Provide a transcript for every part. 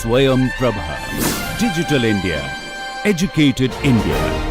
Swayam Prabha. Digital India. Educated India.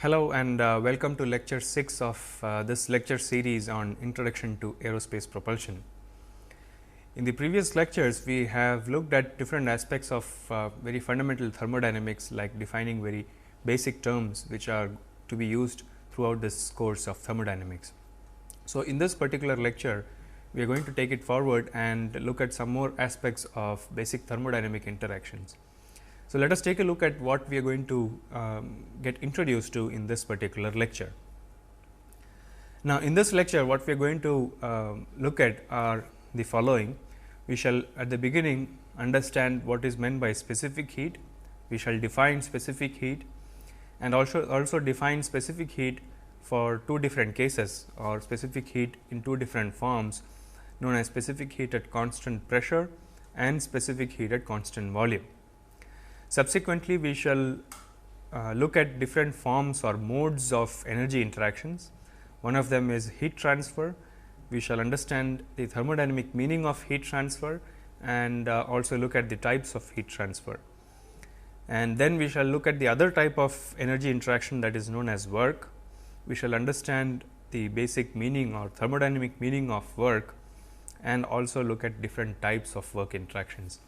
Hello and welcome to lecture 6 of this lecture series on Introduction to Aerospace Propulsion. In the previous lectures, we have looked at different aspects of very fundamental thermodynamics, like defining very basic terms which are to be used throughout this course of thermodynamics. So, in this particular lecture, we are going to take it forward and look at some more aspects of basic thermodynamic interactions. So, let us take a look at what we are going to get introduced to in this particular lecture. Now, in this lecture, what we are going to look at are the following. We shall at the beginning understand what is meant by specific heat. We shall define specific heat and also define specific heat for two different cases, or specific heat in two different forms, known as specific heat at constant pressure and specific heat at constant volume. Subsequently, we shall look at different forms or modes of energy interactions. One of them is heat transfer. We shall understand the thermodynamic meaning of heat transfer and also look at the types of heat transfer. And then we shall look at the other type of energy interaction, that is known as work. We shall understand the basic meaning or thermodynamic meaning of work and also look at different types of work interactions.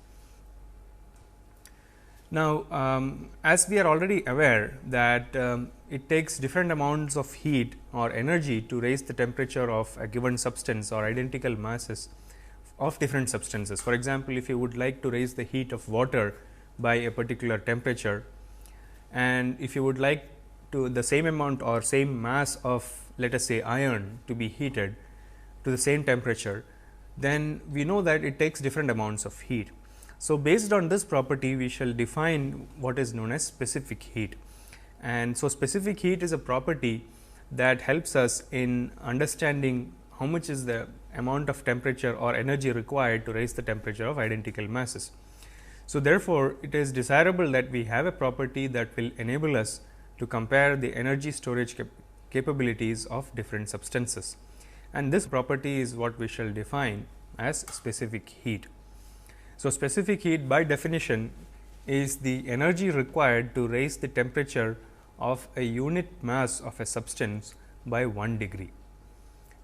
Now, as we are already aware that it takes different amounts of heat or energy to raise the temperature of a given substance or identical masses of different substances. For example, if you would like to raise the heat of water by a particular temperature, and if you would like to the same amount or same mass of, let us say, iron to be heated to the same temperature, then we know that it takes different amounts of heat. So, based on this property, we shall define what is known as specific heat. And so, specific heat is a property that helps us in understanding how much is the amount of temperature or energy required to raise the temperature of identical masses. So, therefore, it is desirable that we have a property that will enable us to compare the energy storage capabilities of different substances. And this property is what we shall define as specific heat. So, specific heat by definition is the energy required to raise the temperature of a unit mass of a substance by 1 degree.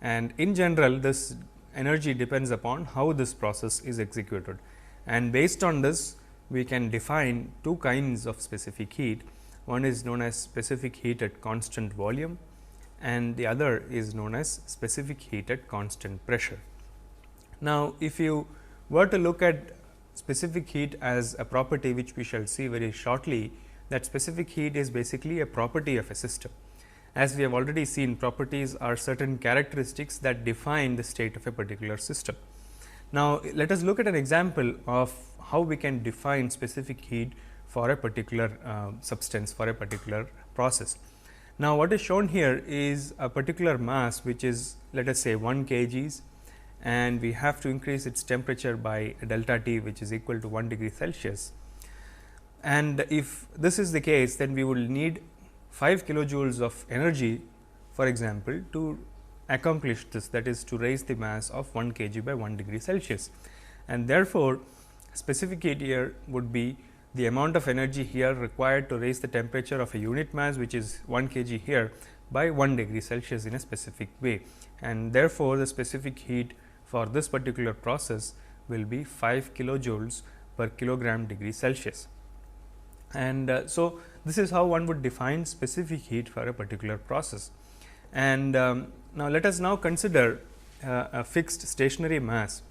And in general, this energy depends upon how this process is executed. And based on this, we can define two kinds of specific heat. One is known as specific heat at constant volume and the other is known as specific heat at constant pressure. Now, if you were to look at specific heat as a property, which we shall see very shortly, that specific heat is basically a property of a system. As we have already seen, properties are certain characteristics that define the state of a particular system. Now, let us look at an example of how we can define specific heat for a particular substance, for a particular process. Now, what is shown here is a particular mass, which is, let us say, 1 kgs, and we have to increase its temperature by delta T, which is equal to 1 degree Celsius. And if this is the case, then we will need 5 kilojoules of energy, for example, to accomplish this, that is to raise the mass of 1 kg by 1 degree Celsius. And therefore, specific heat here would be the amount of energy here required to raise the temperature of a unit mass, which is 1 kg here, by 1 degree Celsius in a specific way. And therefore, the specific heat for this particular process will be 5 kilojoules per kilogram degree Celsius. And so, this is how one would define specific heat for a particular process. And now, let us now consider a fixed stationary mass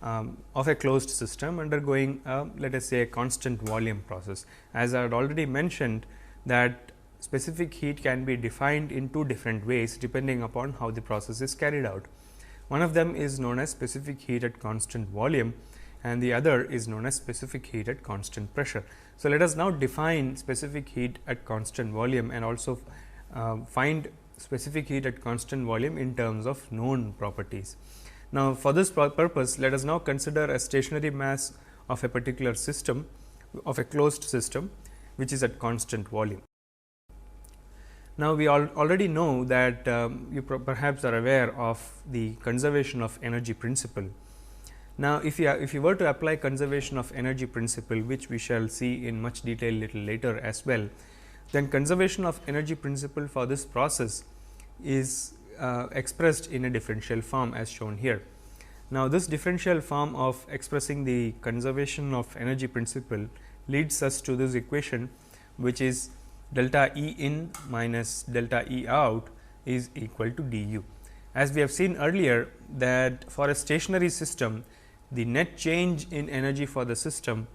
of a closed system undergoing let us say a constant volume process. As I had already mentioned that specific heat can be defined in two different ways depending upon how the process is carried out. One of them is known as specific heat at constant volume, and the other is known as specific heat at constant pressure. So, let us now define specific heat at constant volume and also find specific heat at constant volume in terms of known properties. Now, for this purpose, let us now consider a stationary mass of a particular system, of a closed system, which is at constant volume. Now, we already know that you perhaps are aware of the conservation of energy principle. Now, if you were to apply conservation of energy principle, which we shall see in much detail little later as well, then conservation of energy principle for this process is expressed in a differential form as shown here. Now, this differential form of expressing the conservation of energy principle leads us to this equation, which is delta E in minus delta E out is equal to d u. As we have seen earlier that for a stationary system, the net change in energy for the system,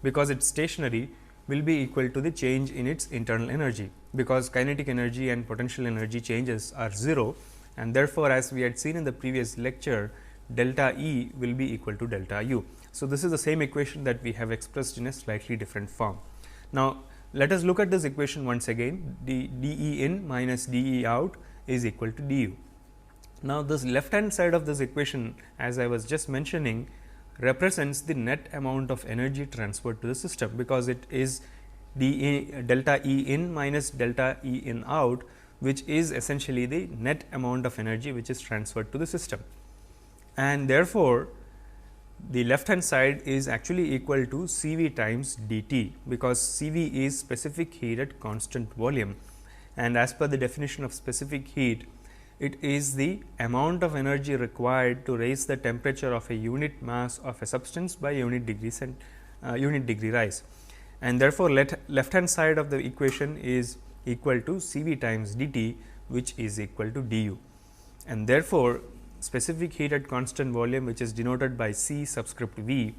because it is stationary, will be equal to the change in its internal energy, because kinetic energy and potential energy changes are 0, and therefore, as we had seen in the previous lecture, delta E will be equal to delta u. So, this is the same equation that we have expressed in a slightly different form. Now, let us look at this equation once again. D E in minus d E out is equal to d u. Now, this left hand side of this equation, as I was just mentioning, represents the net amount of energy transferred to the system, because it is delta E in minus delta E in out, which is essentially the net amount of energy which is transferred to the system. And therefore, the left hand side is actually equal to C V times d T, because C V is specific heat at constant volume, and as per the definition of specific heat, it is the amount of energy required to raise the temperature of a unit mass of a substance by unit degree rise, and therefore, left hand side of the equation is equal to C V times d T, which is equal to d u, and therefore, specific heat at constant volume, which is denoted by C subscript V,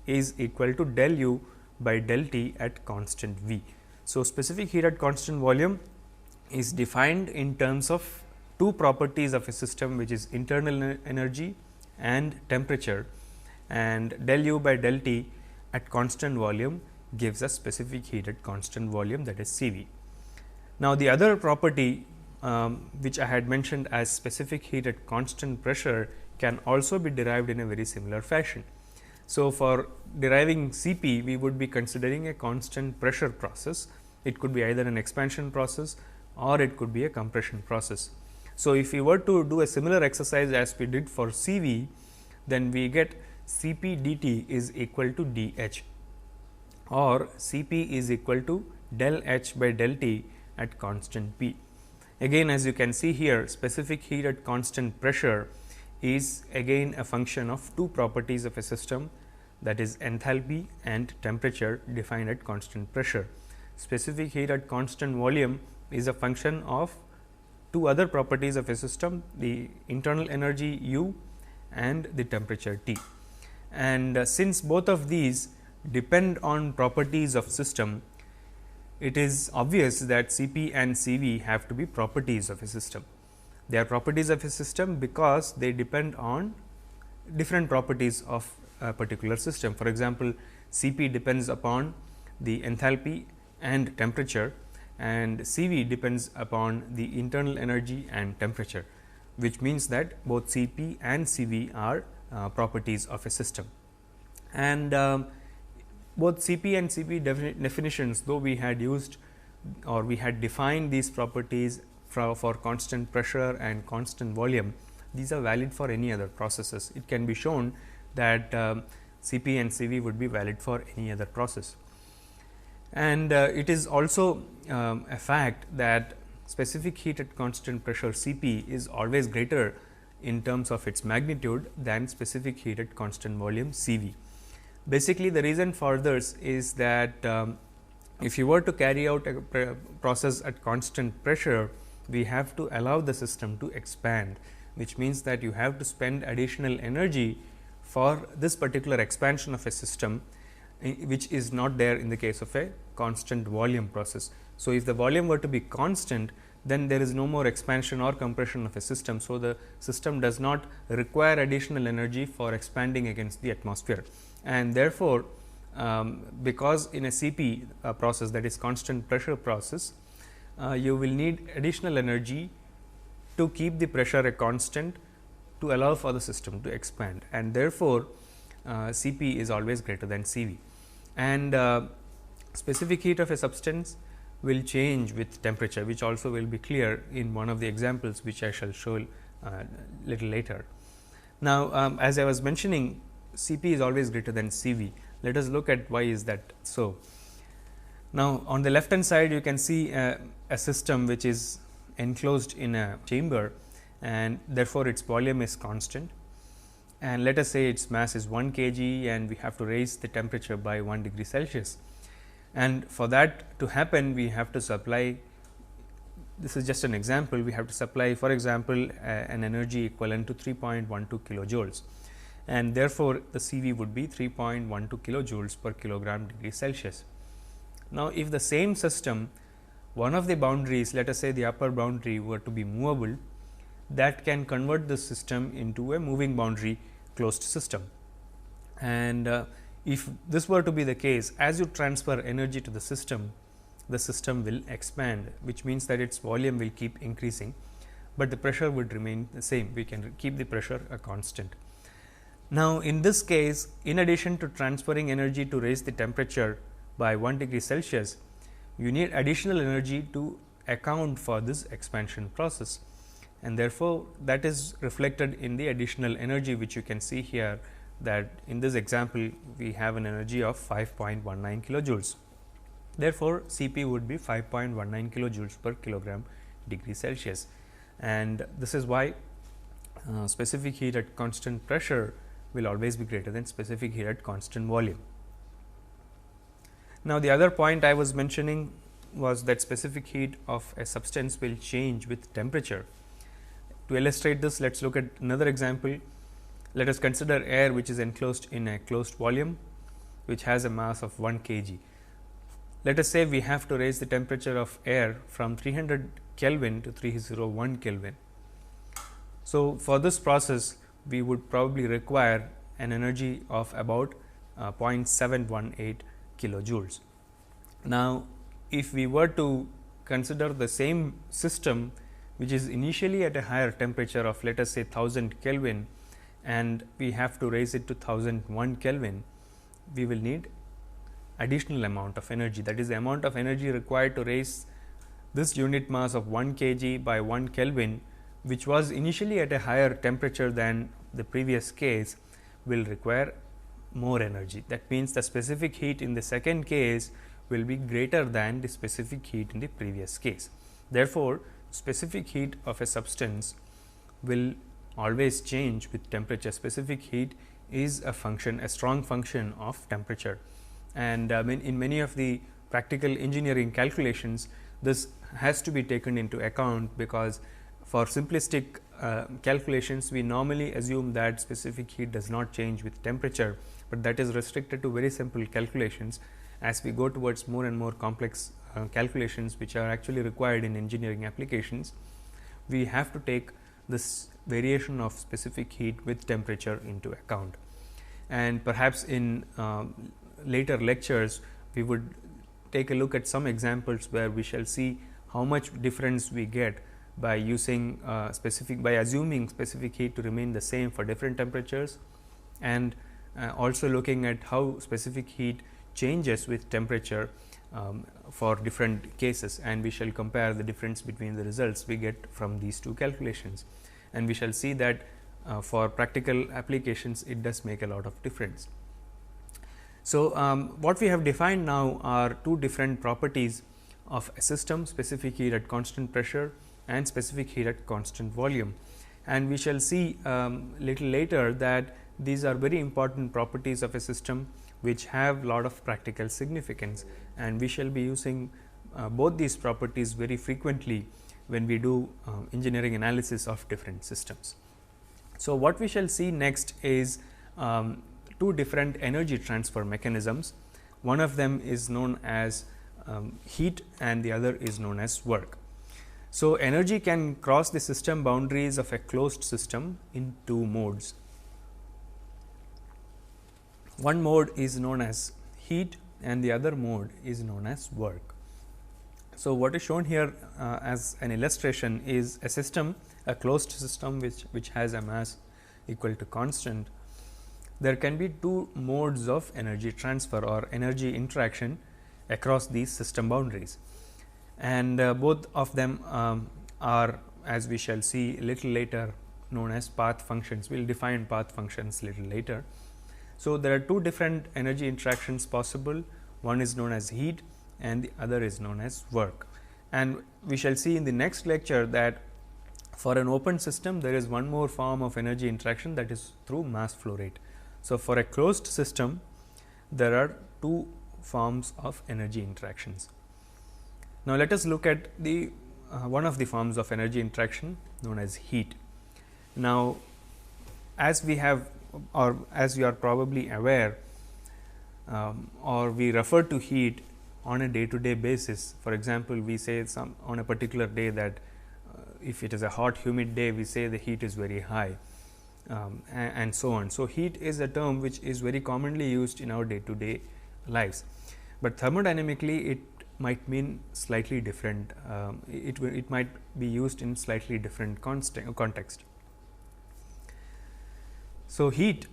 is equal to del u by del T at constant V. So, specific heat at constant volume is defined in terms of two properties of a system, which is internal energy and temperature, and del u by del T at constant volume gives us specific heat at constant volume, that is C V. Now, the other property which I had mentioned as specific heat at constant pressure can also be derived in a very similar fashion. So, for deriving C P, we would be considering a constant pressure process. It could be either an expansion process or it could be a compression process. So, if we were to do a similar exercise as we did for C V, then we get C P d T is equal to d H, or C P is equal to del H by del T at constant P. Again, as you can see here, specific heat at constant pressure is again a function of two properties of a system, that is enthalpy and temperature defined at constant pressure. Specific heat at constant volume is a function of two other properties of a system, the internal energy U and the temperature T. And since both of these depend on properties of system, it is obvious that C P and C V have to be properties of a system. They are properties of a system because they depend on different properties of a particular system. For example, C P depends upon the enthalpy and temperature, and C V depends upon the internal energy and temperature, which means that both C P and C V are properties of a system. And both C P and C V definitions, though we had used or we had defined these properties for constant pressure and constant volume, these are valid for any other processes. It can be shown that C P and C V would be valid for any other process. And it is also a fact that specific heat at constant pressure C P is always greater in terms of its magnitude than specific heat at constant volume C V. Basically, the reason for this is that if you were to carry out a process at constant pressure, we have to allow the system to expand, which means that you have to spend additional energy for this particular expansion of a system, which is not there in the case of a constant volume process. So, if the volume were to be constant, then there is no more expansion or compression of a system. So, the system does not require additional energy for expanding against the atmosphere. and therefore, because in a CP process, that is constant pressure process, you will need additional energy to keep the pressure a constant to allow for the system to expand, and therefore, Cp is always greater than Cv, and specific heat of a substance will change with temperature, which also will be clear in one of the examples which I shall show little later. Now, as I was mentioning, Cp is always greater than Cv. Let us look at why is that so. Now, on the left hand side you can see a system which is enclosed in a chamber, and therefore, its volume is constant, and let us say its mass is 1 kg and we have to raise the temperature by 1 degree Celsius. And for that to happen, we have to supply, this is just an example, we have to supply for example, an energy equivalent to 3.12 kilojoules, and therefore, the Cv would be 3.12 kilojoules per kilogram degree Celsius. Now, if the same system, one of the boundaries, let us say the upper boundary were to be movable, that can convert the system into a moving boundary closed system. And if this were to be the case, as you transfer energy to the system will expand, which means that its volume will keep increasing, but the pressure would remain the same. We can keep the pressure a constant. Now, in this case, in addition to transferring energy to raise the temperature by 1 degree Celsius, you need additional energy to account for this expansion process, and therefore, that is reflected in the additional energy which you can see here, that in this example we have an energy of 5.19 kilojoules. Therefore, Cp would be 5.19 kilojoules per kilogram degree Celsius, and this is why specific heat at constant pressure will always be greater than specific heat at constant volume. Now, the other point I was mentioning was that specific heat of a substance will change with temperature. To illustrate this, let us look at another example. Let us consider air which is enclosed in a closed volume, which has a mass of 1 kg. Let us say we have to raise the temperature of air from 300 Kelvin to 301 Kelvin. So, for this process, we would probably require an energy of about 0.718 kilojoules. Now, if we were to consider the same system which is initially at a higher temperature of, let us say, 1000 Kelvin, and we have to raise it to 1001 Kelvin, we will need additional amount of energy. That is, the amount of energy required to raise this unit mass of 1 kg by 1 Kelvin, which was initially at a higher temperature than the previous case, will require more energy. That means, the specific heat in the second case will be greater than the specific heat in the previous case. Therefore, specific heat of a substance will always change with temperature. Specific heat is a function, a strong function of temperature, and in many of the practical engineering calculations, this has to be taken into account, because for simplistic calculations we normally assume that specific heat does not change with temperature, but that is restricted to very simple calculations. As we go towards more and more complex calculations which are actually required in engineering applications, we have to take this variation of specific heat with temperature into account. And perhaps in later lectures, we would take a look at some examples where we shall see how much difference we get by using by assuming specific heat to remain the same for different temperatures, and also looking at how specific heat changes with temperature for different cases, and we shall compare the difference between the results we get from these two calculations, and we shall see that for practical applications it does make a lot of difference. So, what we have defined now are two different properties of a system: specific heat at constant pressure and specific heat at constant volume, and we shall see little later that these are very important properties of a system which have lot of practical significance, and we shall be using both these properties very frequently when we do engineering analysis of different systems. So, what we shall see next is two different energy transfer mechanisms. One of them is known as heat and the other is known as work. So, energy can cross the system boundaries of a closed system in two modes. One mode is known as heat and the other mode is known as work. So, what is shown here as an illustration is a system, a closed system which has a mass equal to constant. There can be two modes of energy transfer or energy interaction across these system boundaries, and both of them are, as we shall see a little later, known as path functions. We will define path functions little later. So, there are two different energy interactions possible. One is known as heat and the other is known as work. And we shall see in the next lecture that for an open system, there is one more form of energy interaction, that is through mass flow rate. So, for a closed system, there are two forms of energy interactions. Now, let us look at the one of the forms of energy interaction known as heat. Now, as we have, or as you are probably aware, or we refer to heat on a day to day basis. For example, we say on a particular day that if it is a hot humid day, we say the heat is very high, and so on. So, heat is a term which is very commonly used in our day to day lives, but thermodynamically it might mean slightly different. It might be used in slightly different context. So, heat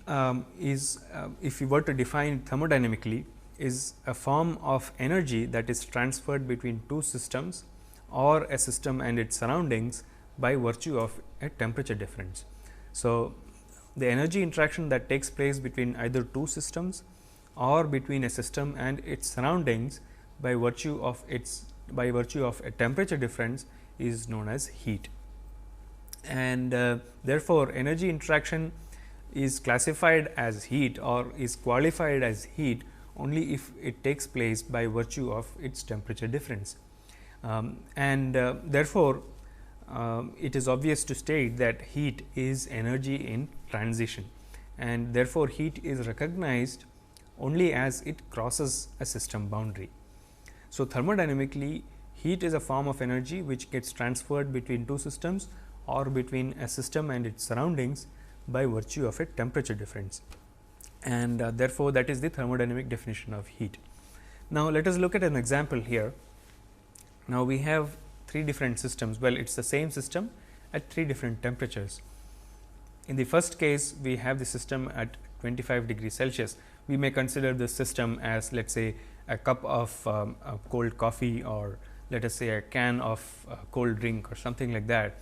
is, if we were to define thermodynamically, is a form of energy that is transferred between two systems or a system and its surroundings by virtue of a temperature difference. So, the energy interaction that takes place between either two systems or between a system and its surroundings by virtue of a temperature difference is known as heat. And therefore, energy interaction is classified as heat or is qualified as heat only if it takes place by virtue of its temperature difference. Therefore, it is obvious to state that heat is energy in transition, and therefore, heat is recognized only as it crosses a system boundary. So, thermodynamically, heat is a form of energy which gets transferred between two systems or between a system and its surroundings by virtue of a temperature difference, and therefore, that is the thermodynamic definition of heat. Now, let us look at an example here. Now, we have three different systems. Well, it is the same system at three different temperatures. In the first case, we have the system at 25 degrees Celsius. We may consider this system as, let us say, a cup of cold coffee, or let us say a can of cold drink or something like that,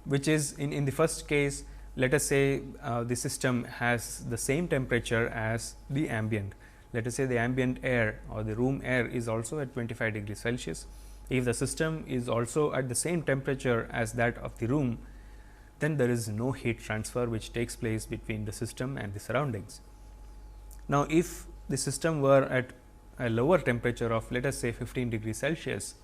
which is in the first case, let us say the system has the same temperature as the ambient. Let us say the ambient air or the room air is also at 25 degrees Celsius. If the system is also at the same temperature as that of the room, then there is no heat transfer which takes place between the system and the surroundings. Now, if the system were at a lower temperature of, let us say, 15 degrees Celsius,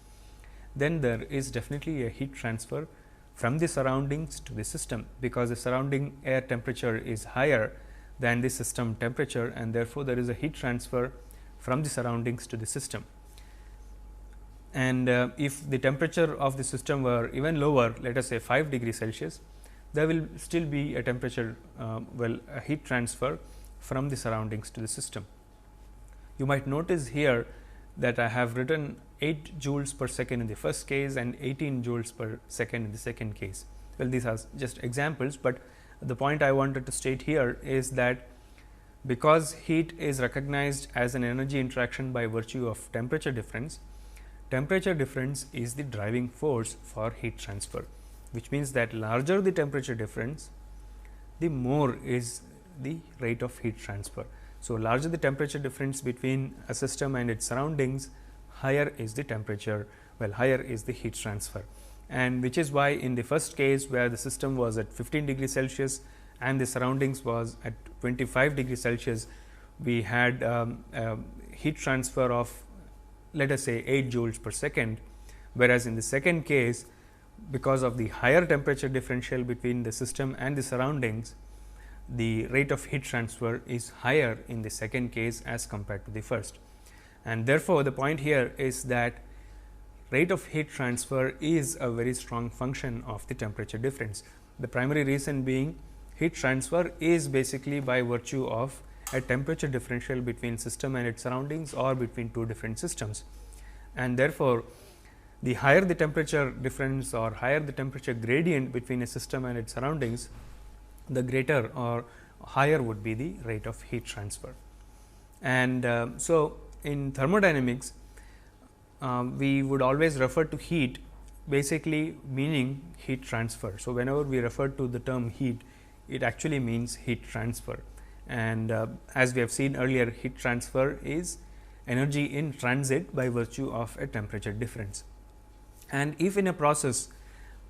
then there is definitely a heat transfer from the surroundings to the system, because the surrounding air temperature is higher than the system temperature, and therefore, there is a heat transfer from the surroundings to the system. And if the temperature of the system were even lower, let us say 5 degrees Celsius, there will still be a temperature, a heat transfer from the surroundings to the system. You might notice here that I have written 8 joules per second in the first case and 18 joules per second in the second case. Well, these are just examples, but the point I wanted to state here is that because heat is recognized as an energy interaction by virtue of temperature difference is the driving force for heat transfer, which means that larger the temperature difference, the more is the rate of heat transfer. So, larger the temperature difference between a system and its surroundings, higher is the temperature, higher is the heat transfer, and which is why in the first case where the system was at 15 degrees Celsius and the surroundings was at 25 degrees Celsius, we had heat transfer of, let us say, 8 joules per second, whereas in the second case, because of the higher temperature differential between the system and the surroundings, the rate of heat transfer is higher in the second case as compared to the first. And therefore, the point here is that rate of heat transfer is a very strong function of the temperature difference. The primary reason being heat transfer is basically by virtue of a temperature differential between system and its surroundings or between two different systems. And therefore, the higher the temperature difference or higher the temperature gradient between a system and its surroundings, the greater or higher would be the rate of heat transfer. And so, in thermodynamics, we would always refer to heat basically meaning heat transfer. So, whenever we refer to the term heat, it actually means heat transfer. And as we have seen earlier, heat transfer is energy in transit by virtue of a temperature difference. And if in a process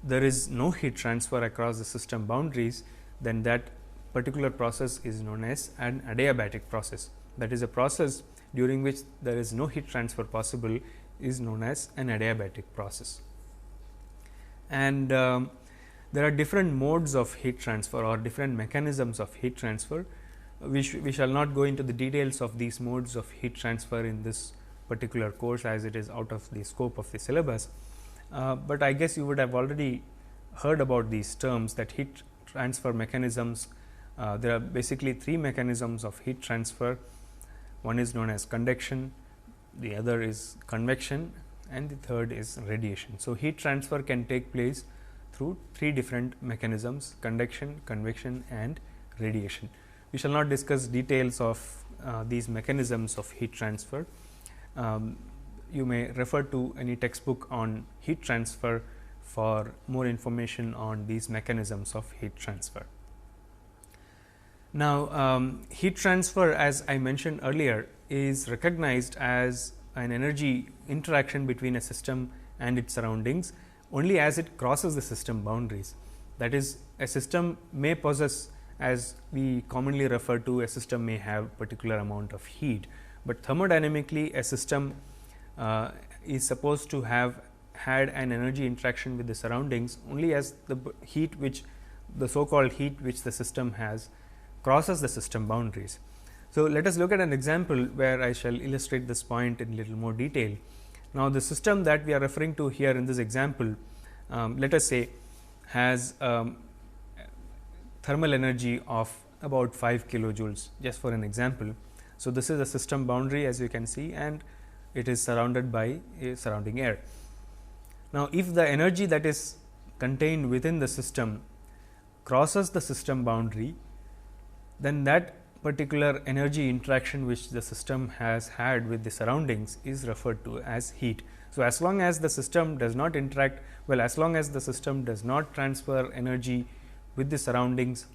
there is no heat transfer across the system boundaries, then that particular process is known as an adiabatic process. That is, a process during which there is no heat transfer possible is known as an adiabatic process. And there are different modes of heat transfer or different mechanisms of heat transfer. We shall not go into the details of these modes of heat transfer in this particular course, as it is out of the scope of the syllabus. But I guess you would have already heard about these terms, that heat transfer mechanisms. There are basically three mechanisms of heat transfer. One is known as conduction, the other is convection, and the third is radiation. So, heat transfer can take place through three different mechanisms: conduction, convection, and radiation. We shall not discuss details of these mechanisms of heat transfer. You may refer to any textbook on heat transfer for more information on these mechanisms of heat transfer. Now, heat transfer, as I mentioned earlier, is recognized as an energy interaction between a system and its surroundings only as it crosses the system boundaries. That is, a system may possess, as we commonly refer to, a system may have particular amount of heat, but thermodynamically a system is supposed to have had an energy interaction with the surroundings only as the heat which the so called heat which the system has crosses the system boundaries. So, let us look at an example where I shall illustrate this point in little more detail. Now, the system that we are referring to here in this example, let us say, has thermal energy of about 5 kilojoules, just for an example. So, this is a system boundary, as you can see, and it is surrounded by a surrounding air. Now, if the energy that is contained within the system crosses the system boundary, then that particular energy interaction which the system has had with the surroundings is referred to as heat. So, as long as the system does not interact, well, as long as the system does not transfer energy with the surroundings,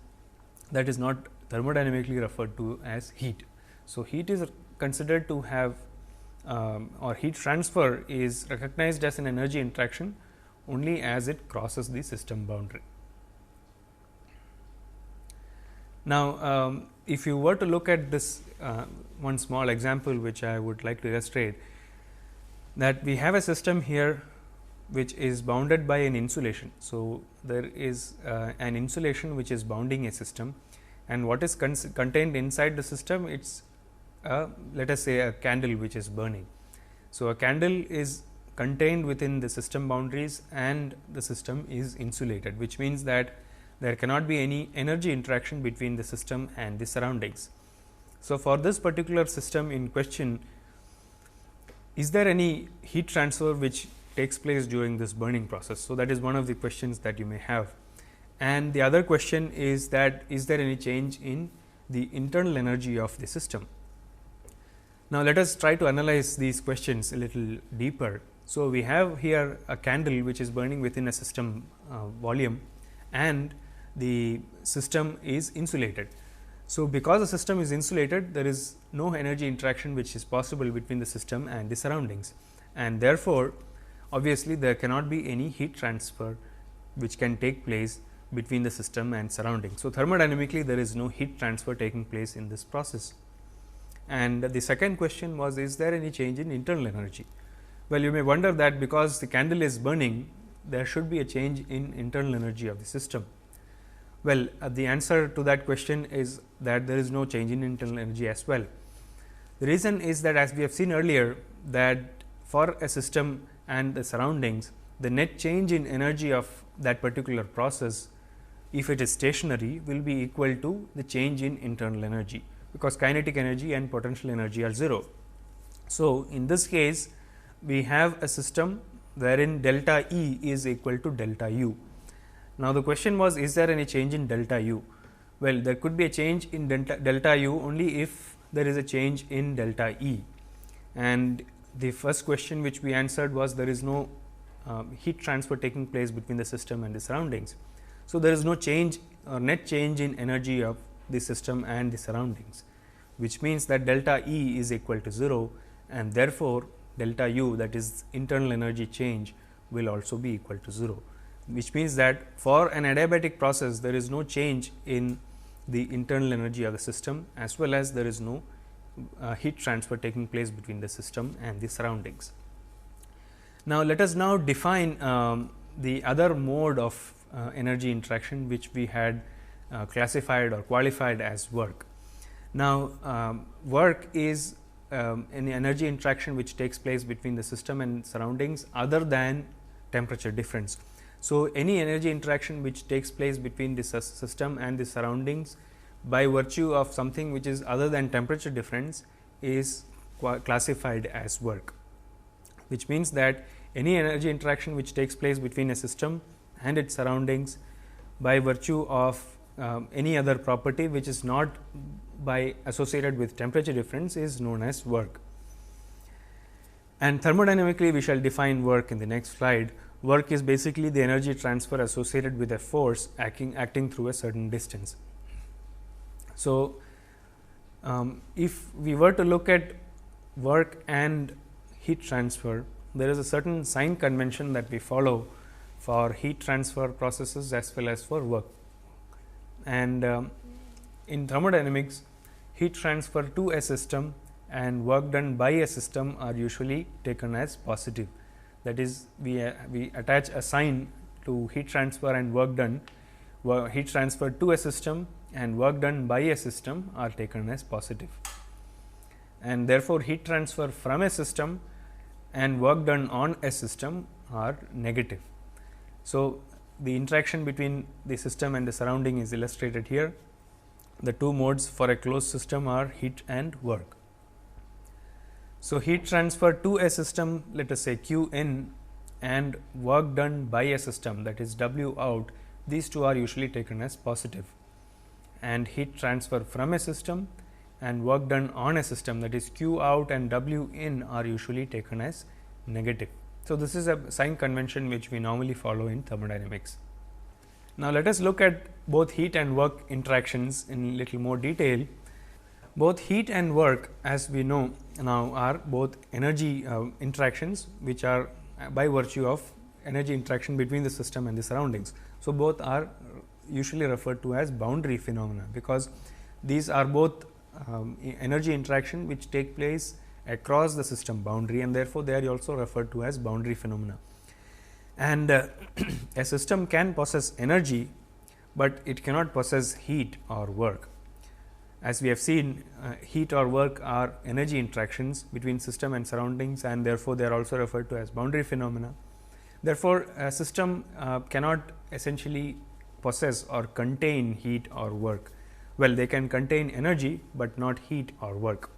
that is not thermodynamically referred to as heat. So, heat is considered to have or heat transfer is recognized as an energy interaction only as it crosses the system boundary. Now, if you were to look at this one small example which I would like to illustrate, that we have a system here which is bounded by an insulation. So, there is an insulation which is bounding a system, and what is contained inside the system, it is let us say a candle which is burning. So, a candle is contained within the system boundaries and the system is insulated, which means that there cannot be any energy interaction between the system and the surroundings. So, for this particular system in question, is there any heat transfer which takes place during this burning process? So, that is one of the questions that you may have. And the other question is that is there any change in the internal energy of the system? Now, let us try to analyze these questions a little deeper. So, we have here a candle which is burning within a system volume, and the system is insulated. So, because the system is insulated, there is no energy interaction which is possible between the system and the surroundings, and therefore, obviously, there cannot be any heat transfer which can take place between the system and surroundings. So, thermodynamically, there is no heat transfer taking place in this process. And the second question was, is there any change in internal energy? Well, you may wonder that because the candle is burning, there should be a change in internal energy of the system. Well, the answer to that question is that there is no change in internal energy as well. The reason is that, as we have seen earlier, that for a system and the surroundings, the net change in energy of that particular process, if it is stationary, will be equal to the change in internal energy. because kinetic energy and potential energy are 0. So, in this case we have a system wherein delta E is equal to delta U. Now, the question was, is there any change in delta U? Well, there could be a change in delta U only if there is a change in delta E, and the first question which we answered was there is no heat transfer taking place between the system and the surroundings. So, there is no change or net change in energy of the system and the surroundings, which means that delta E is equal to 0, and therefore, delta U, that is internal energy change, will also be equal to 0, which means that for an adiabatic process there is no change in the internal energy of the system, as well as there is no heat transfer taking place between the system and the surroundings. Now, let us now define the other mode of energy interaction which we had classified or qualified as work. Now, work is any energy interaction which takes place between the system and surroundings other than temperature difference. So, any energy interaction which takes place between the system and the surroundings by virtue of something which is other than temperature difference is classified as work, which means that any energy interaction which takes place between a system and its surroundings by virtue of any other property which is not by associated with temperature difference is known as work. And thermodynamically we shall define work in the next slide. Work is basically the energy transfer associated with a force acting through a certain distance. So, if we were to look at work and heat transfer, there is a certain sign convention that we follow for heat transfer processes as well as for work. And in thermodynamics, heat transfer to a system and work done by a system are usually taken as positive. That is, we attach a sign to heat transfer and work done. Heat transfer to a system and work done by a system are taken as positive, and therefore, heat transfer from a system and work done on a system are negative. So, the interaction between the system and the surrounding is illustrated here. The two modes for a closed system are heat and work. So, heat transfer to a system, let us say Q in, and work done by a system, that is W out, these two are usually taken as positive, and heat transfer from a system and work done on a system, that is Q out and W in, are usually taken as negative. So, this is a sign convention which we normally follow in thermodynamics. Now, let us look at both heat and work interactions in little more detail. Both heat and work, as we know now, are both energy interactions which are by virtue of energy interaction between the system and the surroundings. So, both are usually referred to as boundary phenomena, because these are both energy interaction which take place across the system boundary, and therefore, they are also referred to as boundary phenomena. And a system can possess energy, but it cannot possess heat or work. As we have seen, heat or work are energy interactions between system and surroundings, and therefore, they are also referred to as boundary phenomena. Therefore, a system cannot essentially possess or contain heat or work. Well, they can contain energy, but not heat or work.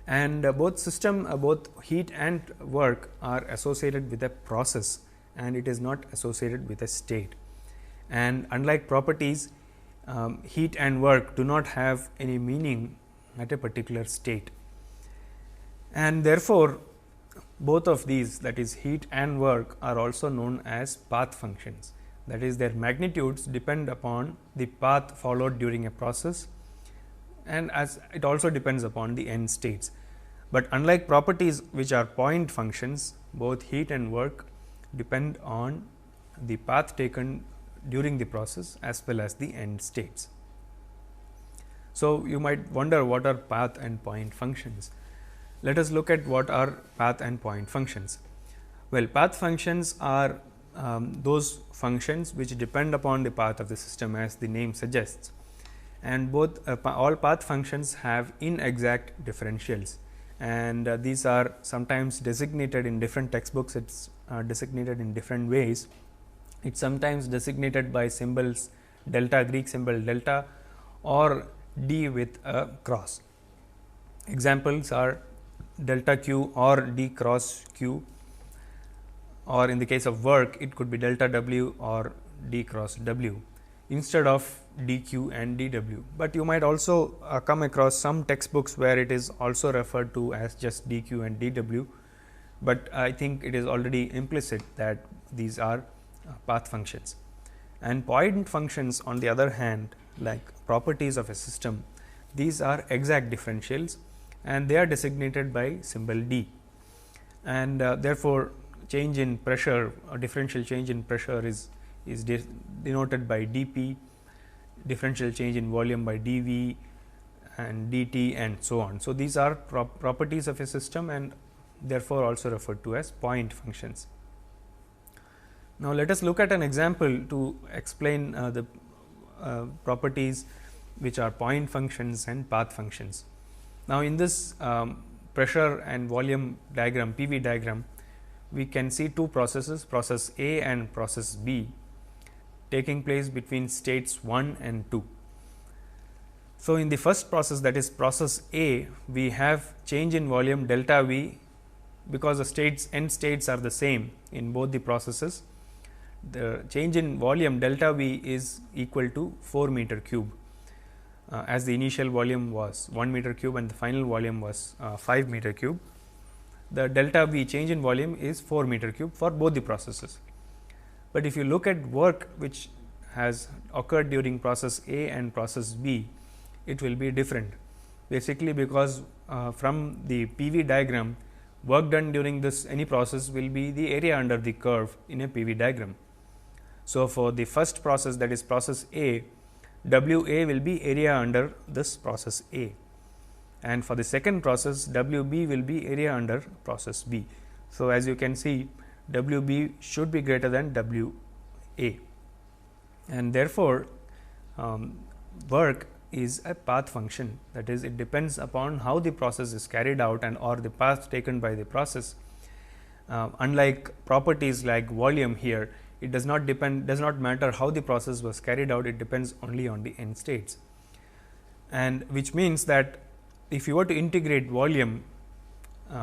And both heat and work are associated with a process, and it is not associated with a state. And unlike properties, heat and work do not have any meaning at a particular state. And therefore, both of these, that is heat and work, are also known as path functions. That is, their magnitudes depend upon the path followed during a process, and as it also depends upon the end states. But unlike properties which are point functions, both heat and work depend on the path taken during the process as well as the end states. So, you might wonder what are path and point functions. Let us look at what are path and point functions. Well, path functions are those functions which depend upon the path of the system, as the name suggests, and both all path functions have inexact differentials, and these are sometimes designated in different textbooks. It is designated in different ways. It is sometimes designated by symbols delta, Greek symbol delta, or d with a cross. Examples are delta q or d cross q, or in the case of work it could be delta w or d cross w instead of dq and dw. But you might also come across some textbooks where it is also referred to as just dq and dw, but I think it is already implicit that these are path functions. And point functions, on the other hand, like properties of a system, these are exact differentials and they are designated by symbol d, and therefore, change in pressure or differential change in pressure is denoted by dp, differential change in volume by dv and dt and so on. So, these are properties of a system and therefore, also referred to as point functions. Now, let us look at an example to explain the properties which are point functions and path functions. Now, in this pressure and volume diagram, PV diagram, we can see two processes, process A and process B, taking place between states 1 and 2. So, in the first process, that is process A, we have change in volume delta V, because the states end states are the same in both the processes. The change in volume delta V is equal to 4 meter cube, as the initial volume was 1 meter cube and the final volume was 5 meter cube. The delta V change in volume is 4 meter cube for both the processes. But if you look at work which has occurred during process A and process B, it will be different, basically because from the PV diagram, work done during this any process will be the area under the curve in a PV diagram. So, for the first process, that is process A, W A will be area under this process A, and for the second process, W B will be area under process B. So, as you can see, W B should be greater than W A, and therefore, work is a path function, that is, it depends upon how the process is carried out and or the path taken by the process. Unlike properties like volume, here it does not matter how the process was carried out, it depends only on the end states, and which means that if you were to integrate volume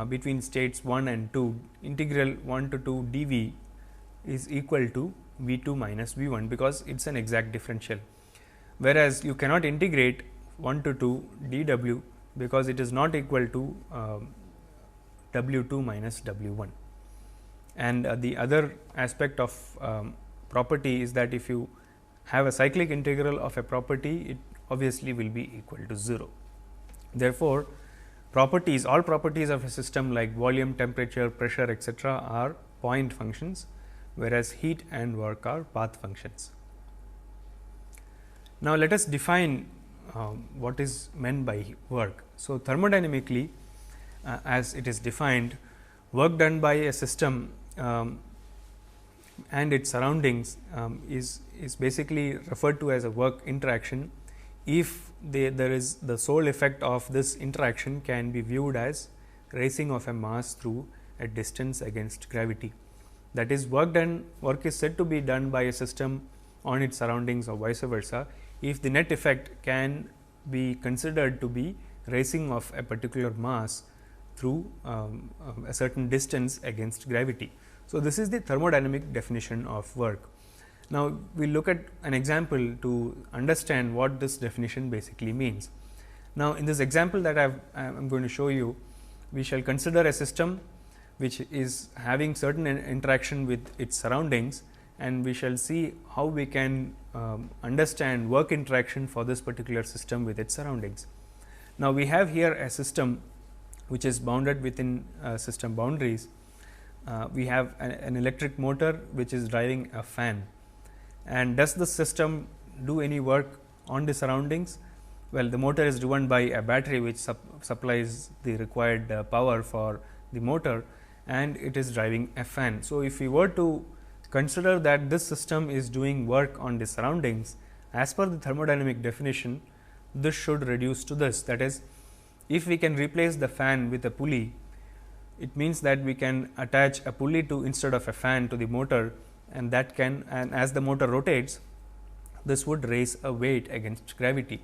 between states 1 and 2, integral 1 to 2 dV is equal to V 2 minus V 1, because it is an exact differential, whereas you cannot integrate 1 to 2 dW, because it is not equal to W 2 minus W 1. And the other aspect of property is that if you have a cyclic integral of a property, it obviously will be equal to 0. Therefore, properties, all properties of a system like volume, temperature, pressure, etc., are point functions, whereas heat and work are path functions. Now, let us define what is meant by work. So, thermodynamically, as it is defined, work done by a system and its surroundings is basically referred to as a work interaction if there is the sole effect of this interaction can be viewed as raising of a mass through a distance against gravity. That is, work is said to be done by a system on its surroundings or vice versa if the net effect can be considered to be raising of a particular mass through a certain distance against gravity. So, this is the thermodynamic definition of work. Now, we will look at an example to understand what this definition basically means. Now, in this example that I am going to show you, we shall consider a system which is having certain interaction with its surroundings, and we shall see how we can understand work interaction for this particular system with its surroundings. Now, we have here a system which is bounded within system boundaries. We have an electric motor which is driving a fan, and does the system do any work on the surroundings? Well, the motor is driven by a battery which supplies the required power for the motor, and it is driving a fan. So, if we were to consider that this system is doing work on the surroundings, as per the thermodynamic definition, this should reduce to this. That is, if we can replace the fan with a pulley, it means that we can attach a pulley to instead of a fan to the motor, and that can, and as the motor rotates, this would raise a weight against gravity.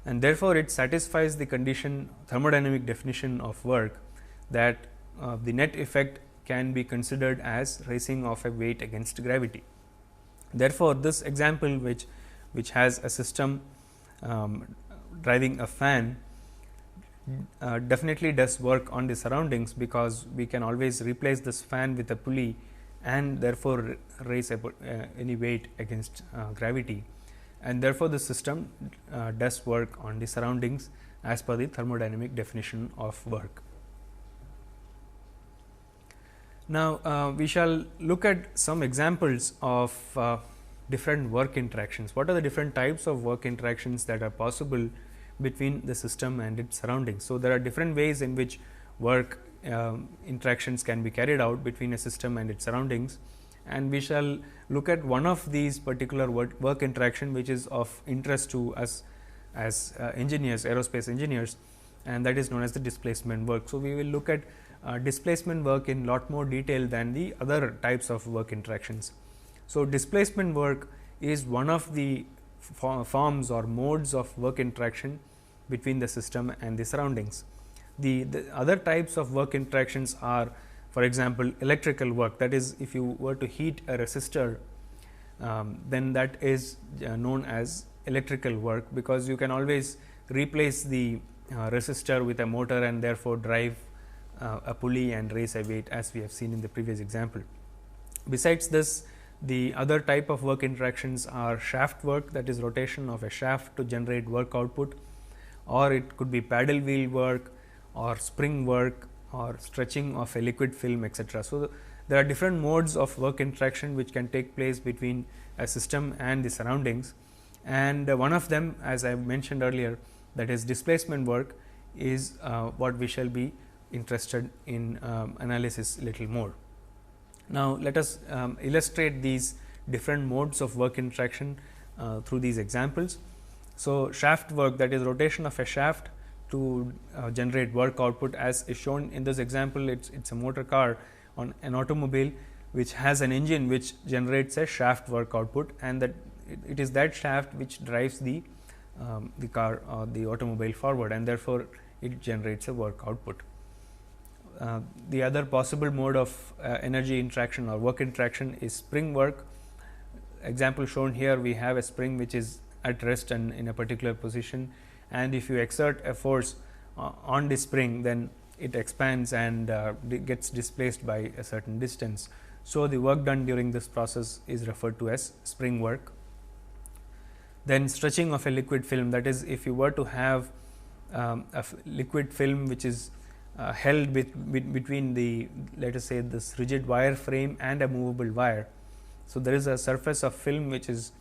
and therefore, it satisfies the condition thermodynamic definition of work that the net effect can be considered as raising of a weight against gravity. Therefore, this example which has a system driving a fan definitely does work on the surroundings, because we can always replace this fan with a pulley and therefore raise any weight against gravity, and therefore, the system does work on the surroundings as per the thermodynamic definition of work. Now, we shall look at some examples of different work interactions. What are the different types of work interactions that are possible between the system and its surroundings? So, there are different ways in which work interactions can be carried out between a system and its surroundings, and we shall look at one of these particular work interaction which is of interest to us as engineers, aerospace engineers, and that is known as the displacement work. So, we will look at displacement work in lot more detail than the other types of work interactions. So, displacement work is one of the forms or modes of work interaction between the system and the surroundings. The other types of work interactions are, for example, electrical work, that is, if you were to heat a resistor, then that is known as electrical work, because you can always replace the resistor with a motor and therefore drive a pulley and raise a weight, as we have seen in the previous example. Besides this, the other type of work interactions are shaft work, that is rotation of a shaft to generate work output, or it could be paddle wheel work or spring work or stretching of a liquid film, etc. So, there are different modes of work interaction which can take place between a system and the surroundings, and one of them, as I mentioned earlier, that is displacement work, is what we shall be interested in analysis little more. Now, let us illustrate these different modes of work interaction through these examples. So, shaft work, that is rotation of a shaft to generate work output, as is shown in this example. It's a motor car on an automobile which has an engine which generates a shaft work output, and that it is that shaft which drives the car or the automobile forward, and therefore, it generates a work output. The other possible mode of energy interaction or work interaction is spring work. Example shown here, we have a spring which is at rest and in a particular position, and if you exert a force on the spring, then it expands and gets displaced by a certain distance. So, the work done during this process is referred to as spring work. Then stretching of a liquid film, that is, if you were to have liquid film which is held between the, let us say, this rigid wire frame and a movable wire. So, there is a surface of film which is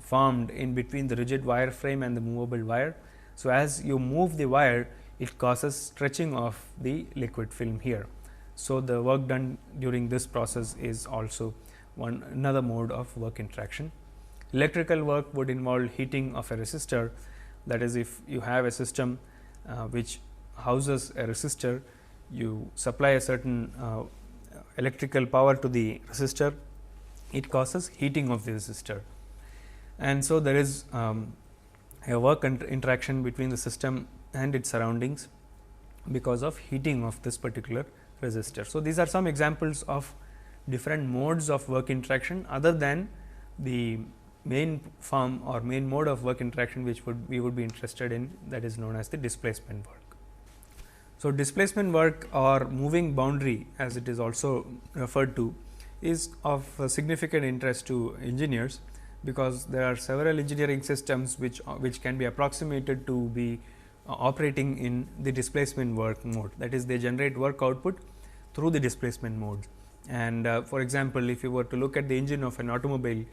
formed in between the rigid wire frame and the movable wire. So, as you move the wire, it causes stretching of the liquid film here. So, the work done during this process is also another mode of work interaction. Electrical work would involve heating of a resistor, that is, if you have a system which houses a resistor, you supply a certain electrical power to the resistor, it causes heating of the resistor. And so, there is a work interaction between the system and its surroundings because of heating of this particular resistor. So, these are some examples of different modes of work interaction other than the main form or main mode of work interaction which we would be interested in, that is known as the displacement work. So, displacement work or moving boundary, as it is also referred to, is of significant interest to engineers, because there are several engineering systems which can be approximated to be operating in the displacement work mode. That is, they generate work output through the displacement mode. And for example, if you were to look at the engine of an automobile,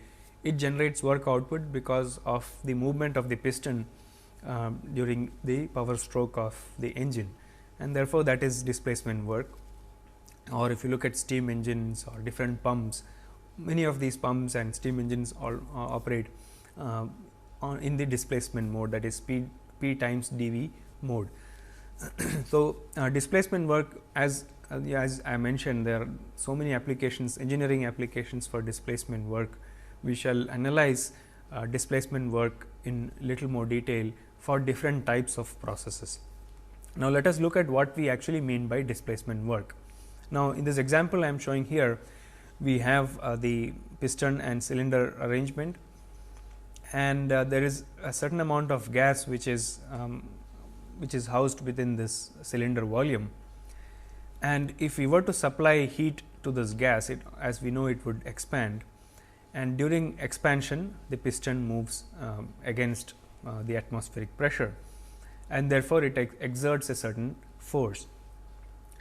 it generates work output because of the movement of the piston during the power stroke of the engine, and therefore, that is displacement work. Or if you look at steam engines or different pumps, many of these pumps and steam engines all operate in the displacement mode, that is P times dV mode. So, displacement work, as I mentioned, there are so many applications, engineering applications for displacement work. We shall analyze displacement work in little more detail for different types of processes. Now, let us look at what we actually mean by displacement work. Now, in this example I am showing here, we have the piston and cylinder arrangement, and there is a certain amount of gas which is housed within this cylinder volume. And if we were to supply heat to this gas, as we know, it would expand, and during expansion the piston moves against the atmospheric pressure, and therefore, it exerts a certain force,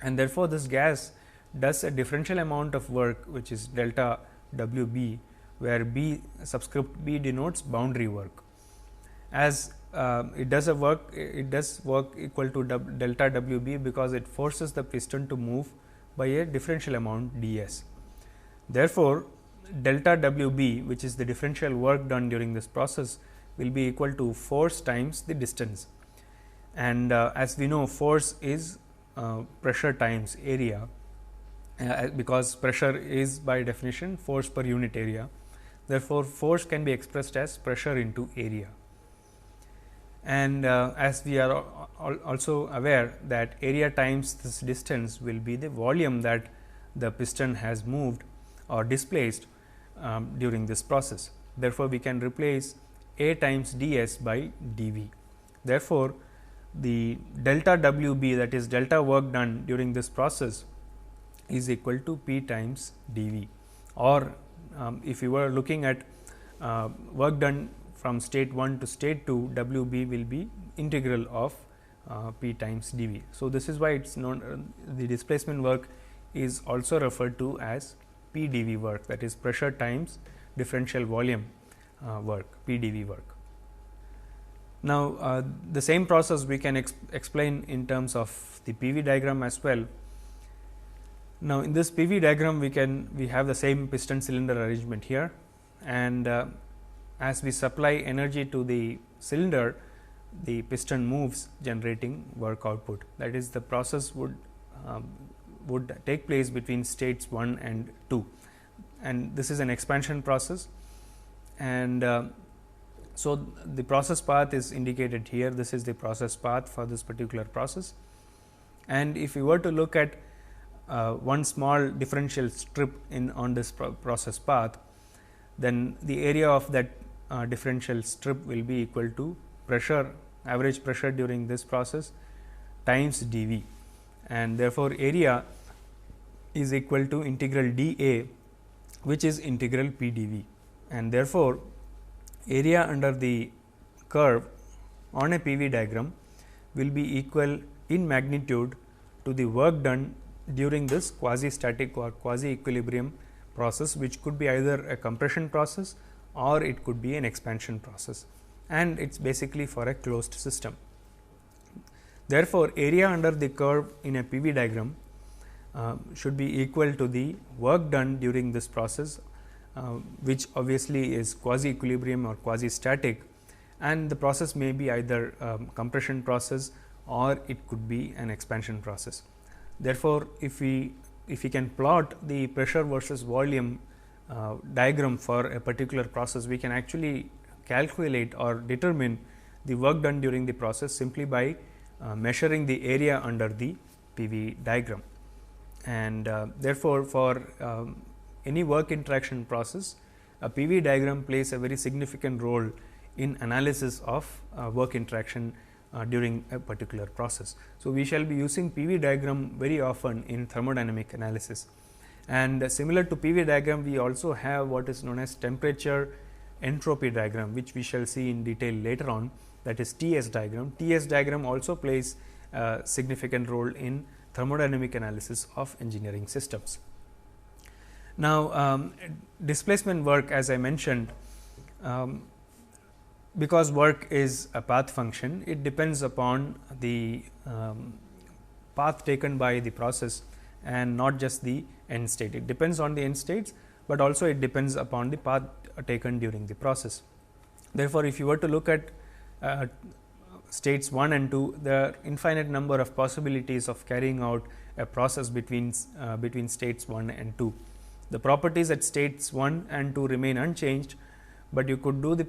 and therefore, this gas does a differential amount of work which is delta W b, where B subscript B denotes boundary work. As it does work equal to delta W b because it forces the piston to move by a differential amount d s. Therefore, delta W b, which is the differential work done during this process, will be equal to force times the distance, and as we know, force is pressure times area, because pressure is by definition force per unit area. Therefore, force can be expressed as pressure into area, and as we are also aware that area times this distance will be the volume that the piston has moved or displaced during this process. Therefore, we can replace A times d s by d v. Therefore, the delta W b, that is delta work done during this process, is equal to P times d v, or if you were looking at work done from state 1 to state 2, W b will be integral of P times d v. So, this is why it is known the displacement work is also referred to as P d v work, that is pressure times differential volume work, P d v work. Now, the same process we can explain in terms of the PV diagram as well. Now, in this PV diagram we have the same piston cylinder arrangement here, and as we supply energy to the cylinder, the piston moves, generating work output. That is, the process would take place between states 1 and 2, and this is an expansion process, and so the process path is indicated here. This is the process path for this particular process, and if we were to look at one small differential strip on this process path, then the area of that differential strip will be equal to pressure, average pressure during this process, times d v, and therefore, area is equal to integral d a, which is integral P d v, and therefore, area under the curve on a PV diagram will be equal in magnitude to the work done during this quasi static or quasi equilibrium process, which could be either a compression process or it could be an expansion process, and it is basically for a closed system. Therefore, area under the curve in a PV diagram should be equal to the work done during this process, which obviously is quasi equilibrium or quasi static, and the process may be either compression process or it could be an expansion process. Therefore, if we can plot the pressure versus volume diagram for a particular process, we can actually calculate or determine the work done during the process simply by measuring the area under the PV diagram. And therefore, for any work interaction process, a PV diagram plays a very significant role in analysis of work interaction during a particular process. So, we shall be using PV diagram very often in thermodynamic analysis, and similar to PV diagram, we also have what is known as temperature entropy diagram, which we shall see in detail later on, that is TS diagram. TS diagram also plays a significant role in thermodynamic analysis of engineering systems. Now, displacement work, as I mentioned, because work is a path function, it depends upon the path taken by the process and not just the end state. It depends on the end states, but also it depends upon the path taken during the process. Therefore, if you were to look at states 1 and 2, there are infinite number of possibilities of carrying out a process between states 1 and 2. The properties at states 1 and 2 remain unchanged, but you could do the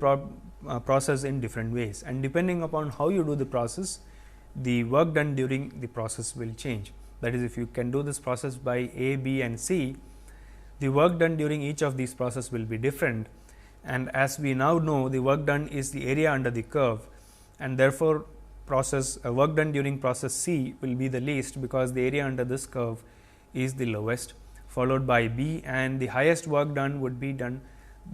process in different ways, and depending upon how you do the process, the work done during the process will change. That is, if you can do this process by A, B and C, the work done during each of these processes will be different, and as we now know, the work done is the area under the curve, and therefore, work done during process C will be the least, because the area under this curve is the lowest, followed by B, and the highest work done would be done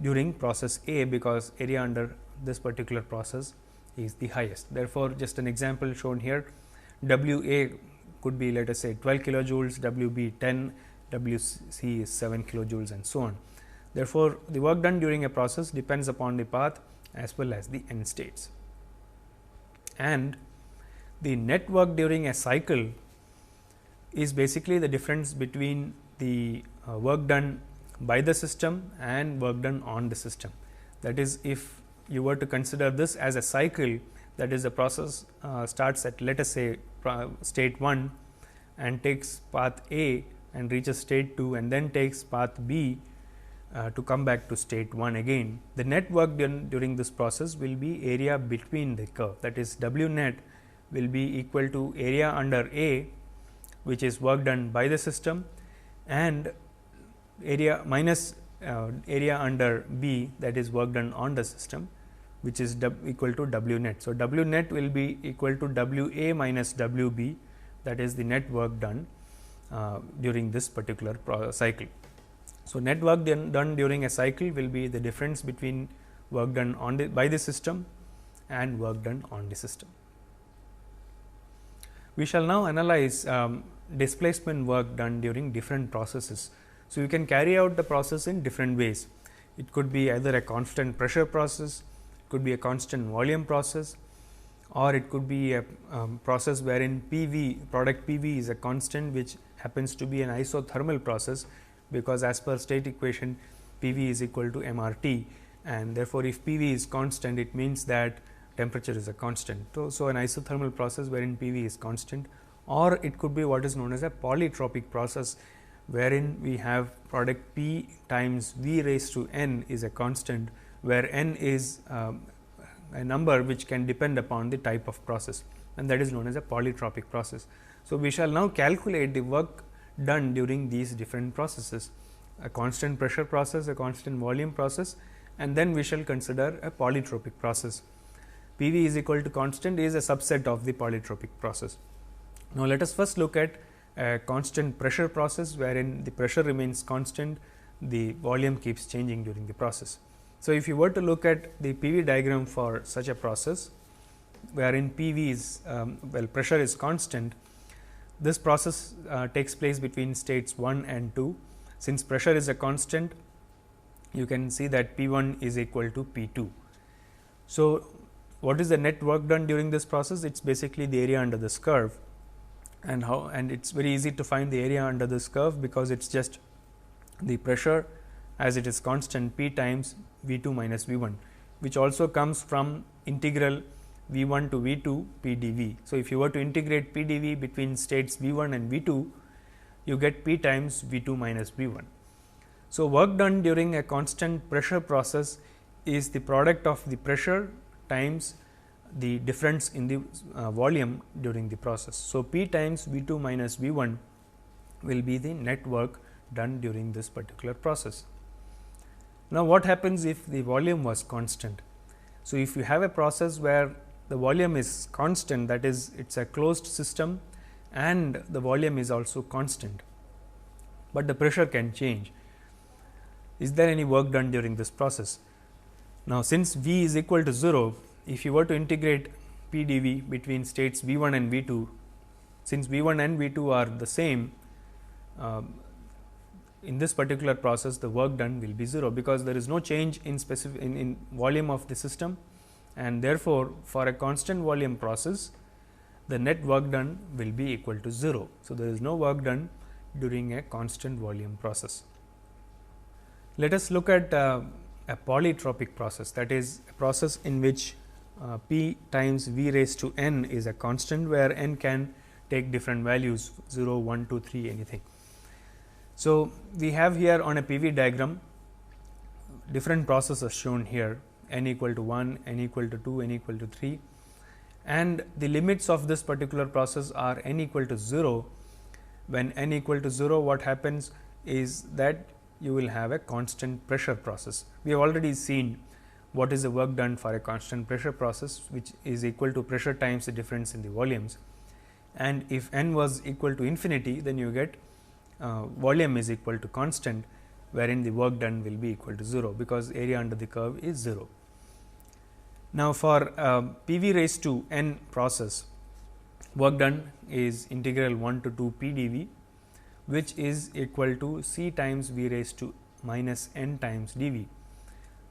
during process A, because area under this particular process is the highest. Therefore, just an example shown here, W A could be, let us say, 12 kilojoules, W B 10, W C is 7 kilojoules, and so on. Therefore, the work done during a process depends upon the path as well as the end states. And the net work during a cycle is basically the difference between the work done by the system and work done on the system. That is, if you were to consider this as a cycle, that is, the process starts at, let us say, state 1 and takes path A and reaches state 2 and then takes path B to come back to state 1 again. The net work done during this process will be area between the curve, that is, W net will be equal to area under A, which is work done by the system, and area minus area under B, that is work done on the system, which is equal to W net. So, W net will be equal to W A minus W B, that is the net work done during this particular cycle. So, net work done during a cycle will be the difference between work done by the system and work done on the system. We shall now analyze displacement work done during different processes. So, you can carry out the process in different ways. It could be either a constant pressure process, it could be a constant volume process, or it could be a process wherein product PV is a constant, which happens to be an isothermal process, because as per state equation PV is equal to MRT, and therefore, if PV is constant, it means that temperature is a constant. So, an isothermal process wherein PV is constant, or it could be what is known as a polytropic process, wherein we have product P times V raised to n is a constant, where n is a number which can depend upon the type of process, and that is known as a polytropic process. So, we shall now calculate the work done during these different processes, a constant pressure process, a constant volume process, and then we shall consider a polytropic process. PV is equal to constant is a subset of the polytropic process. Now, let us first look at a constant pressure process, wherein the pressure remains constant, the volume keeps changing during the process. So, if you were to look at the PV diagram for such a process, wherein PV is pressure is constant, this process takes place between states 1 and 2. Since pressure is a constant, you can see that P 1 is equal to P 2. So, what is the net work done during this process? It is basically the area under this curve, and it is very easy to find the area under this curve, because it is just the pressure as it is constant P times V 2 minus V 1, which also comes from integral V 1 to V 2 P d V. So, if you were to integrate P d V between states V 1 and V 2, you get P times V 2 minus V 1. So, work done during a constant pressure process is the product of the pressure times the difference in the volume during the process. So, P times V 2 minus V 1 will be the net work done during this particular process. Now, what happens if the volume was constant? So, if you have a process where the volume is constant, that is, it is a closed system and the volume is also constant, but the pressure can change. Is there any work done during this process? Now, since V is equal to 0, if you were to integrate P d V between states V 1 and V 2, since V 1 and V 2 are the same, in this particular process the work done will be 0, because there is no change in volume of the system, and therefore, for a constant volume process the net work done will be equal to 0. So, there is no work done during a constant volume process. Let us look at a polytropic process, that is a process in which P times V raised to n is a constant, where n can take different values 0, 1, 2, 3, anything. So, we have here on a PV diagram different processes shown here. n equal to 1, n equal to 2, n equal to 3, and the limits of this particular process are n equal to 0. When n equal to 0, what happens is that you will have a constant pressure process. We have already seen what is the work done for a constant pressure process, which is equal to pressure times the difference in the volumes. And if n was equal to infinity, then you get volume is equal to constant, wherein the work done will be equal to 0, because area under the curve is 0. Now, for P v raised to n process, work done is integral 1 to 2 p d v, which is equal to c times v raised to minus n times d v.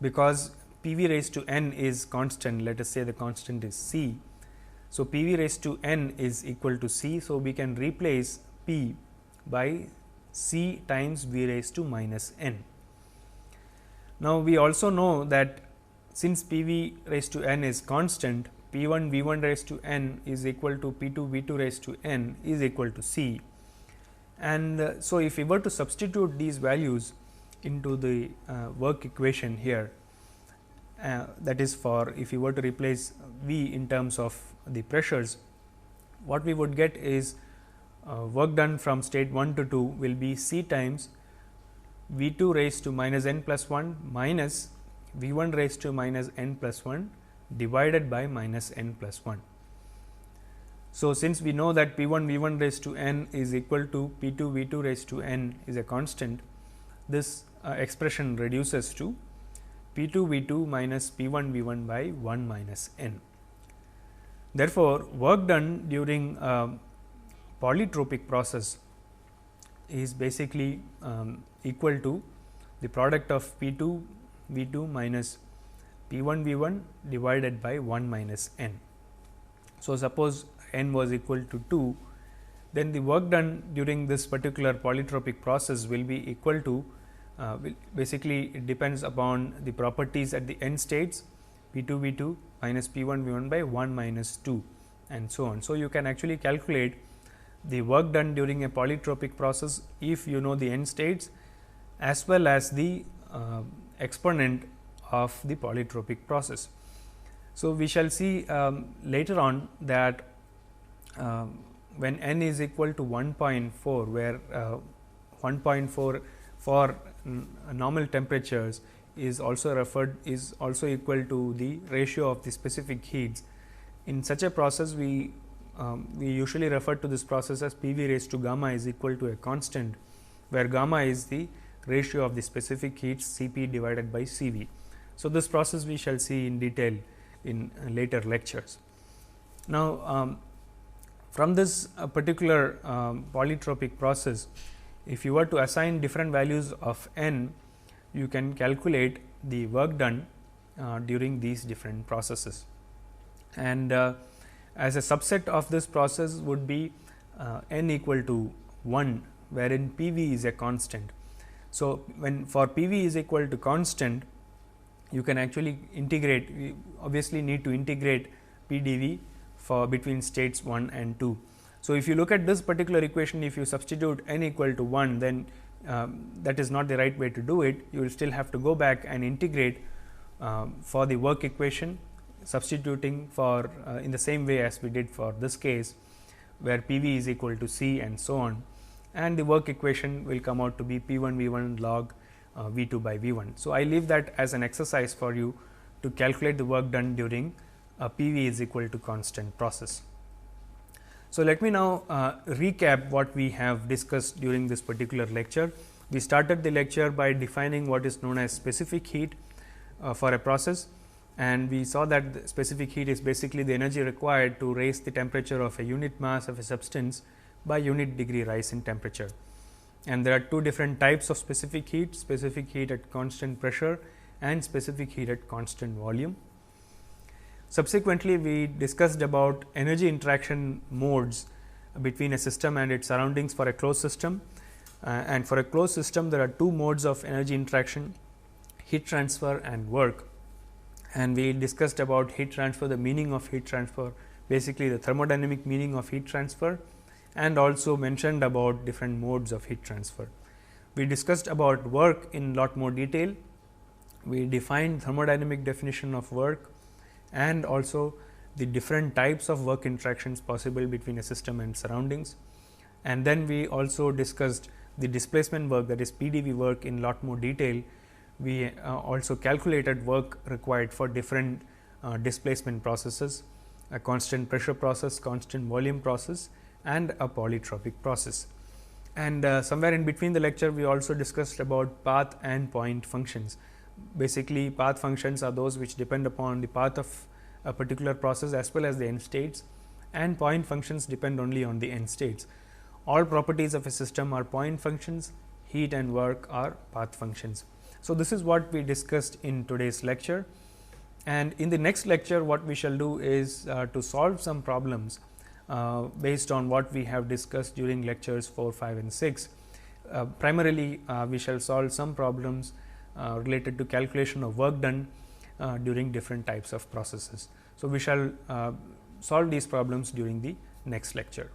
Because P v raised to n is constant, let us say the constant is c. So, P v raised to n is equal to c. So, we can replace p by c times v raised to minus n. Now, we also know that since P v raised to n is constant, P 1 v 1 raised to n is equal to P 2 v 2 raised to n is equal to c. And so, if we were to substitute these values into the work equation here, that is for if you were to replace V in terms of the pressures, what we would get is work done from state 1 to 2 will be c times V 2 raised to minus n plus 1 minus V 1 raised to minus n plus 1 divided by minus n plus 1. So, since we know that P 1 V 1 raised to n is equal to P 2 V 2 raised to n is a constant, this expression reduces to P 2 V 2 minus P 1 V 1 by 1 minus n. Therefore, work done during polytropic process is basically equal to the product of P 2 V 2 minus P 1 V 1 divided by 1 minus n. So, suppose n was equal to 2, then the work done during this particular polytropic process will be equal to basically it depends upon the properties at the end states P 2 V 2 minus P 1 V 1 by 1 minus 2 and so on. So, you can actually calculate the work done during a polytropic process if you know the end states as well as the exponent of the polytropic process. So, we shall see later on that when n is equal to 1.4, where 1.4 for normal temperatures is also equal to the ratio of the specific heats. In such a process, we usually refer to this process as P v raised to gamma is equal to a constant, where gamma is the ratio of the specific heats C p divided by C v. So, this process we shall see in detail in later lectures. Now, from this particular polytropic process, if you were to assign different values of n, you can calculate the work done during these different processes. And as a subset of this process would be n equal to 1, wherein P v is a constant. So, when for P v is equal to constant, you can actually integrate, we obviously need to integrate P d v for between states 1 and 2. So, if you look at this particular equation, if you substitute n equal to 1, then that is not the right way to do it. You will still have to go back and integrate for the work equation, substituting for in the same way as we did for this case, where P v is equal to c and so on, and the work equation will come out to be P 1 V 1 log V 2 by V 1. So, I leave that as an exercise for you to calculate the work done during a P v is equal to constant process. So, let me now recap what we have discussed during this particular lecture. We started the lecture by defining what is known as specific heat for a process, and we saw that the specific heat is basically the energy required to raise the temperature of a unit mass of a substance by unit degree rise in temperature. And there are two different types of specific heat at constant pressure and specific heat at constant volume. Subsequently, we discussed about energy interaction modes between a system and its surroundings for a closed system. And for a closed system, there are two modes of energy interaction: heat transfer and work. And we discussed about heat transfer, the meaning of heat transfer, basically the thermodynamic meaning of heat transfer, and also mentioned about different modes of heat transfer. We discussed about work in lot more detail, we defined thermodynamic definition of work and also the different types of work interactions possible between a system and surroundings. And then we also discussed the displacement work, that is PDV work, in lot more detail. We also calculated work required for different displacement processes, a constant pressure process, constant volume process and a polytropic process. And somewhere in between the lecture, we also discussed about path and point functions. Basically, path functions are those which depend upon the path of a particular process as well as the end states, and point functions depend only on the end states. All properties of a system are point functions, heat and work are path functions. So, this is what we discussed in today's lecture, and in the next lecture what we shall do is to solve some problems based on what we have discussed during lectures 4, 5 and 6. Primarily we shall solve some problems related to calculation of work done during different types of processes. So, we shall solve these problems during the next lecture.